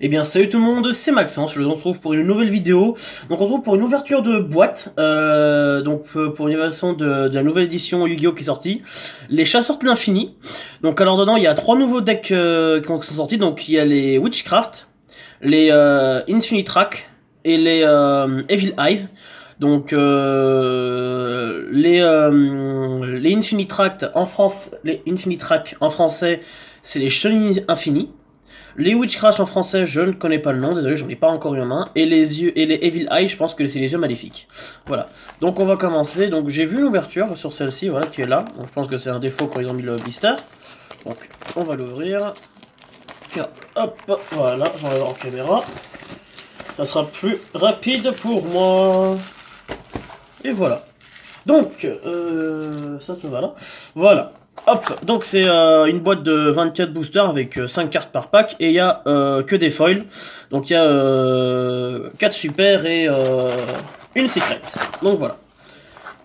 Eh bien salut tout le monde, c'est Maxence, je vous retrouve pour une nouvelle vidéo. Donc on se retrouve pour une ouverture de boîte, pour une version de la nouvelle édition Yu-Gi-Oh qui est sortie, les Chasseurs de l'Infini. Donc alors dedans il y a 3 nouveaux decks qui sont sortis, donc il y a les Witchcraft, les Infinitrack et les Evil Eyes. Donc les Infinitrack en France, les Infinitrack en français, c'est les Chenilles Infinies. Les Witchcraft en français, je ne connais pas le nom, désolé, j'en ai pas encore eu en main. Et les yeux et les Evil Eye, je pense que c'est les yeux maléfiques. Voilà. Donc on va commencer. Donc j'ai vu l'ouverture sur celle-ci, voilà, qui est là. Donc je pense que c'est un défaut quand ils ont mis le blister. Donc on va l'ouvrir. Hop, voilà, j'enlève en caméra. Ça sera plus rapide pour moi. Et voilà. Donc, ça va là. Voilà. Hop, donc c'est une boîte de 24 boosters avec 5 cartes par pack et il y a que des foils. Donc il y a 4 super et une secret. Donc voilà.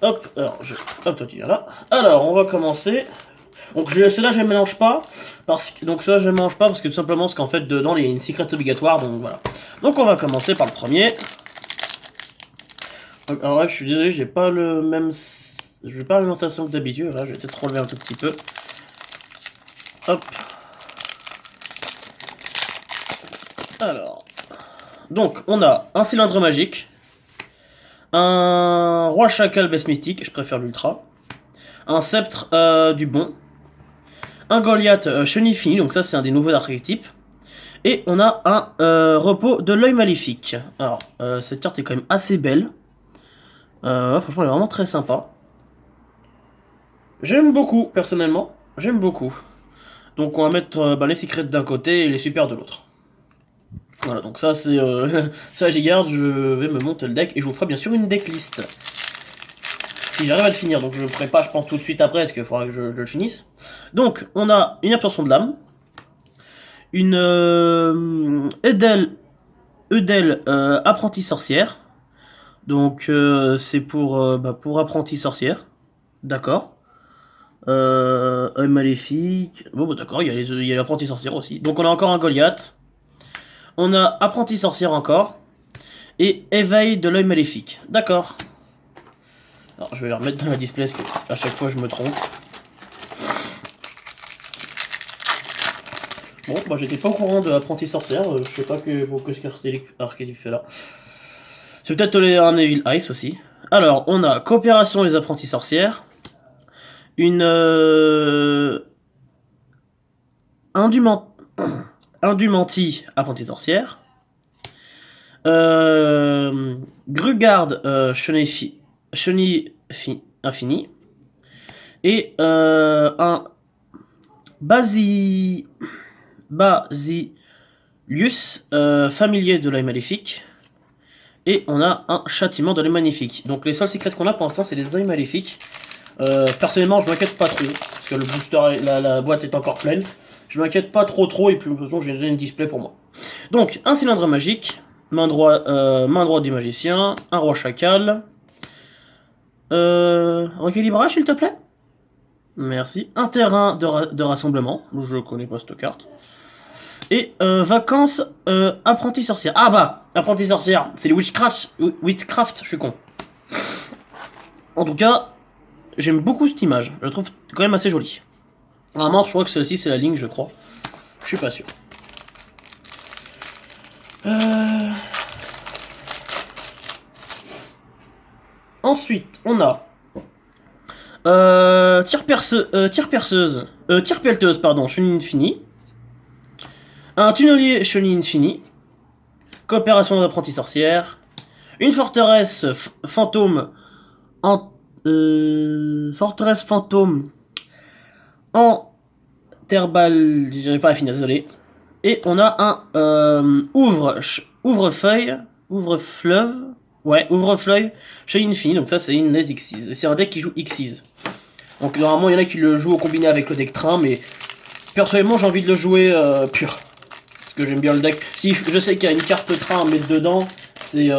Hop, alors hop, toi tu viens là. Alors on va commencer. Donc ceux-là je les mélange pas parce que tout simplement parce qu'en fait dedans il y a une secret obligatoire, donc voilà. Donc on va commencer par le premier. Alors là je suis désolé, j'ai pas le même. Je vais pas la même sensation que d'habitude, là je vais peut-être relever un tout petit peu. Hop. Alors. Donc on a un cylindre magique. Un roi chacal baisse mythique, je préfère l'ultra. Un sceptre du bon. Un Goliath chenille finie, donc ça c'est un des nouveaux archétypes. Et on a un repos de l'œil maléfique. Alors cette carte est quand même assez belle. Franchement elle est vraiment très sympa. J'aime beaucoup, personnellement. J'aime beaucoup. Donc on va mettre les secrets d'un côté et les super de l'autre. Voilà, donc ça c'est ça j'y garde, je vais me monter le deck et je vous ferai bien sûr une decklist. Si j'arrive à le finir, donc je le ferai pas je pense tout de suite après, parce qu'il faudra que je le finisse. Donc on a une absorption de l'âme, une Eudel apprentie sorcière. Donc c'est pour apprentie sorcière. D'accord. Un maléfique. Bon, bah, d'accord, il y a l'apprenti sorcière aussi. Donc on a encore un Goliath. On a apprenti sorcière encore. Et éveil de l'œil maléfique. D'accord. Alors je vais les remettre dans la display parce que à chaque fois je me trompe. Bon, bah j'étais pas au courant de apprenti sorcière. Je sais pas que ce archétype fait là. C'est peut-être un Evil Ice aussi. Alors on a coopération des apprentis sorcières. Une Indumenti, apprenti sorcière. Grugard, chenille infini. Et un Basilius, familier de l'œil maléfique. Et on a un châtiment de l'œil magnifique. Donc les seuls secrets qu'on a pour l'instant, c'est les œils maléfiques. Personnellement, je m'inquiète pas trop, parce que le booster, la boîte est encore pleine. Je m'inquiète pas trop, et puis de toute façon, j'ai une display pour moi. Donc, un cylindre magique, main droite du magicien, un roi chacal, rééquilibrage s'il te plaît. Merci. Un terrain de rassemblement, je connais pas cette carte. Et vacances, apprenti sorcière. Ah bah, apprenti sorcière, c'est les Witchcraft, je suis con. En tout cas, j'aime beaucoup cette image, je la trouve quand même assez jolie. Normalement, je crois que celle-ci c'est la ligne, je crois. Je suis pas sûr. Ensuite, on a tir pelleteuse, pardon, chenille infinie. Un tunnelier chenille infinie. Coopération d'apprentis sorcières. Une forteresse fantôme en forteresse fantôme en terbal, j'arrive pas à finir, désolé. Et on a un ouvre-fleuve, chez Infini, donc ça c'est une Xyz. C'est un deck qui joue Xyz. Donc normalement il y en a qui le jouent au combiné avec le deck train, mais personnellement j'ai envie de le jouer pur. Parce que j'aime bien le deck. Si je sais qu'il y a une carte train à mettre dedans, c'est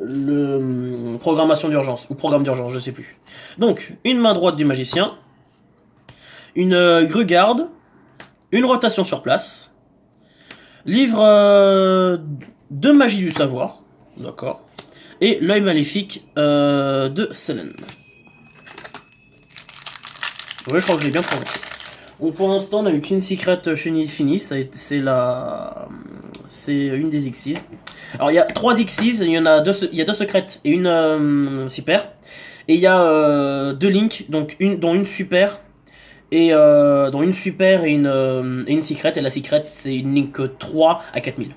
le programmation d'urgence, ou programme d'urgence, je sais plus. Donc, une main droite du magicien, une grugarde, une rotation sur place, Livre de magie du savoir, d'accord. Et l'œil maléfique de Selene. Ouais, je crois que j'ai bien prononcé. Donc pour l'instant, on n'a eu qu'une secret chez Infinity, c'est une des Xyz. Alors il y a 3 Xyz, il y a 2 secrètes et une super. Et il y a 2 Link, donc dont une super et une secret. Et la secret, c'est une Link 3 à 4000.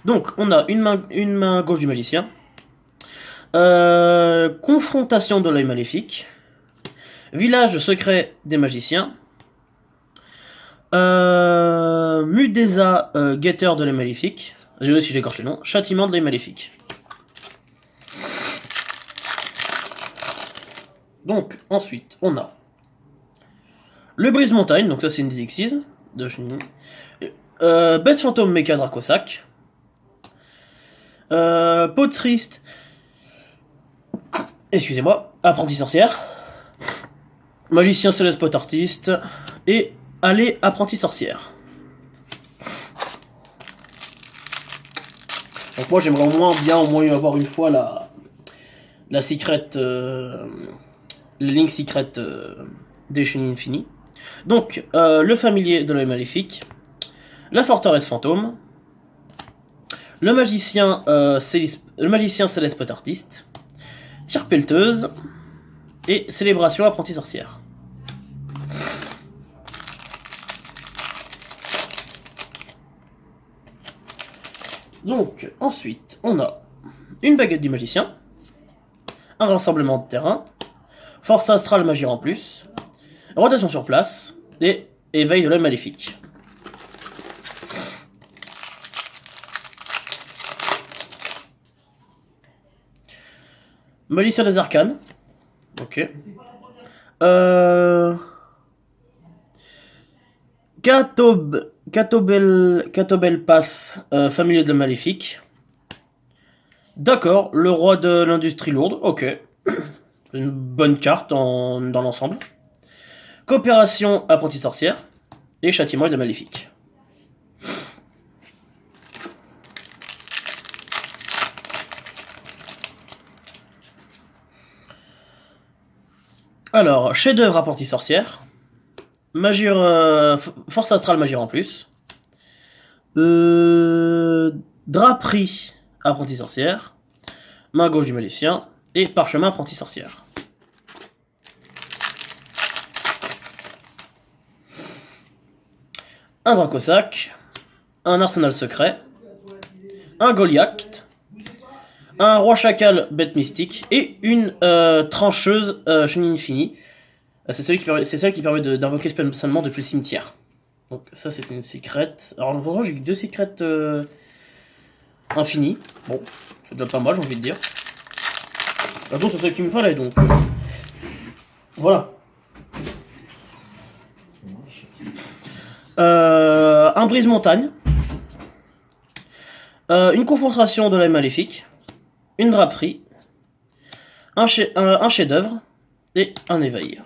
Donc on a une main gauche du magicien. Confrontation de l'œil maléfique. Village secret des magiciens. Mudeza, guetteur de l'œil maléfique. Désolé si j'écorche les noms. Châtiment de l'œil maléfique. Donc, ensuite, on a le brise-montagne, donc ça c'est une des Xyz de Chine. Bête fantôme méca Dracosac. Peau triste. Excusez-moi. Apprenti sorcière. Magicien céleste pot artiste. Et allez, apprenti sorcière. Donc moi j'aimerais au moins avoir une fois la secret, le Link secret des Chenilles Infini. Donc le familier de l'œil maléfique, la forteresse fantôme, le magicien céleste pot artiste, tire pelleteuse et célébration apprenti sorcière. Donc, ensuite, on a une baguette du magicien, un rassemblement de terrain, force astrale magie en plus, rotation sur place et éveil de l'œil maléfique. Magicien des arcanes. Ok. Catobel passe, familier de maléfique. D'accord, le roi de l'industrie lourde, ok. Une bonne carte dans l'ensemble. Coopération apprenti sorcière. Et châtiment de maléfique. Alors, chef-d'œuvre apprenti sorcière. Magie, force astrale magie en plus. Draperie apprenti sorcière. Main gauche du magicien. Et parchemin apprenti sorcière. Un Dracosac. Un arsenal secret. Un Goliath. Un roi chacal bête mystique. Et une trancheuse chenille infinie. C'est celle qui permet d'invoquer spécialement depuis le cimetière. Donc ça c'est une secrète. Alors en j'ai 2 secrètes infinies. Bon, c'est déjà pas mal j'ai envie de dire. Bon, c'est celle qui me fallait donc. Voilà. Un brise-montagne. Une confrontation de l'œil maléfique. Une draperie. Un chef-d'œuvre. Et un éveil.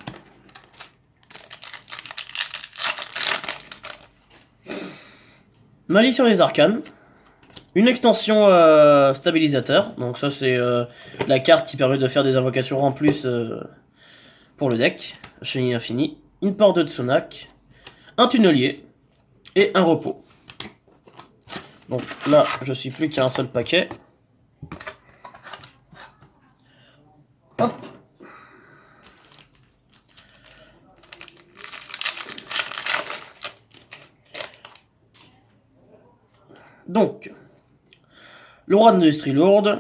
Malédiction des arcanes. Une extension stabilisateur. Donc ça c'est la carte qui permet de faire des invocations en plus pour le deck. Chenille infinie. Une porte de Tsunak. Un tunnelier. Et un repos. Donc là je suis plus qu'à un seul paquet. Hop. Donc, le roi de l'industrie lourde,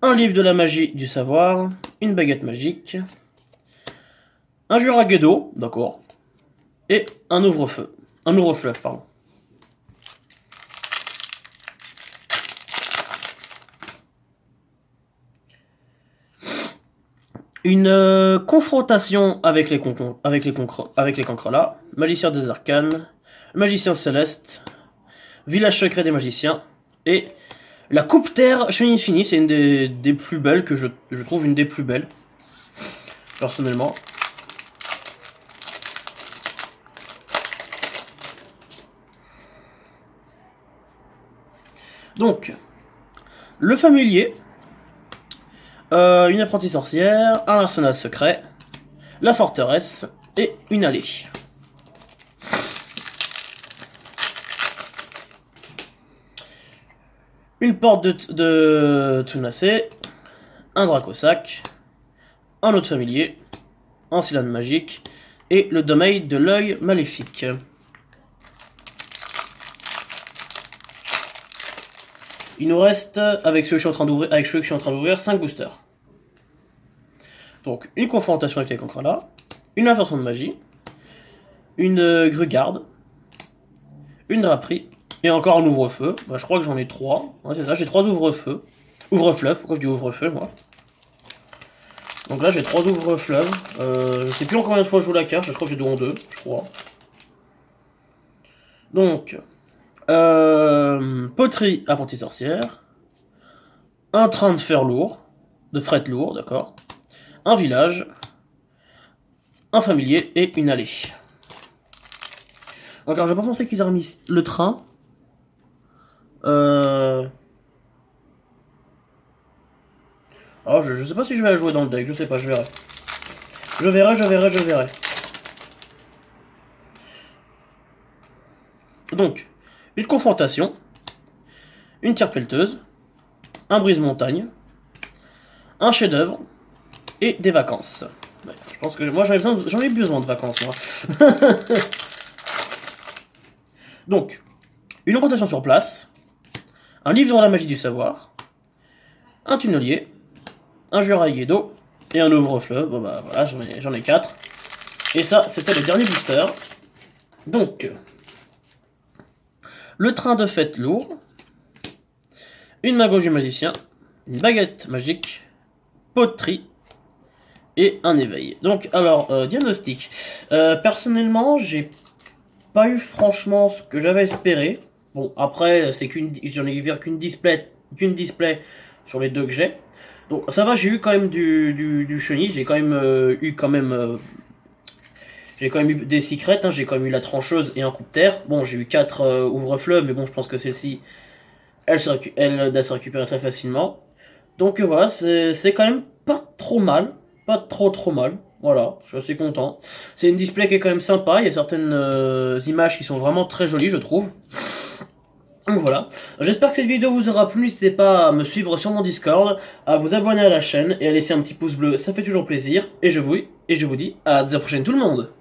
un livre de la magie du savoir, une baguette magique, un Juragedo, d'accord, et un ouvre-feu. Un ouvre-fleuve, pardon. Une confrontation avec les cancrelats, magicien des arcanes, magicien céleste, village secret des magiciens, et la coupe terre chenille infinie, c'est une des plus belles que je trouve une des plus belles, personnellement. Donc, le familier, une apprentie sorcière, un arsenal secret, la forteresse et une allée. Une porte de Tunacé, un Dracosac, un autre familier, un cylindre magique et le domaine de l'œil maléfique. Il nous reste, avec ceux que je suis en train d'ouvrir, 5 boosters. Donc, une confrontation avec les cancrelats, une inversion de magie, une grugarde, une draperie, et encore un ouvre-feu. Bah, je crois que j'en ai 3. Ouais, c'est ça, j'ai 3 ouvre-feu. Ouvre-fleuve, pourquoi je dis ouvre-feu, moi? Donc là, j'ai 3 ouvre-fleuves. Je sais plus en combien de fois je joue la carte, je crois que j'ai 2 en 2, je crois. Donc, poterie apprentie sorcière, un train de fer lourd, de fret lourd, d'accord, un village, un familier et une allée. Donc alors j'ai pas pensé qu'ils auraient mis le train. Alors je sais pas si je vais la jouer dans le deck, je sais pas, je verrai. Je verrai. Donc, une confrontation, une tire pelleteuse, un brise-montagne, un chef-d'œuvre et des vacances. Ouais, je pense que moi j'en ai besoin de vacances, moi. Donc, une orientation sur place, un livre sur la magie du savoir, un tunnelier, un juraillé d'eau et un ouvre-fleuve. Bon bah voilà, j'en ai 4. Et ça, c'était le dernier booster. Donc, le train de fête lourd, une magogie magicien, une baguette magique, poterie et un éveil. Donc, alors, diagnostic. Personnellement, j'ai pas eu franchement ce que j'avais espéré. Bon, après, c'est j'en ai vu qu'une display sur les 2 que j'ai. Donc ça va, j'ai eu quand même du chenille, j'ai quand même j'ai quand même eu des secrets, hein, j'ai quand même eu la trancheuse et un coup de terre. Bon, j'ai eu 4 ouvre-fleuves, mais bon, je pense que celle-ci, elle doit se récupérer très facilement. Donc voilà, c'est quand même pas trop mal, pas trop mal. Voilà, je suis assez content. C'est une display qui est quand même sympa, il y a certaines images qui sont vraiment très jolies, je trouve. Donc voilà, j'espère que cette vidéo vous aura plu, n'hésitez pas à me suivre sur mon Discord, à vous abonner à la chaîne et à laisser un petit pouce bleu, ça fait toujours plaisir, et je vous dis à la prochaine tout le monde.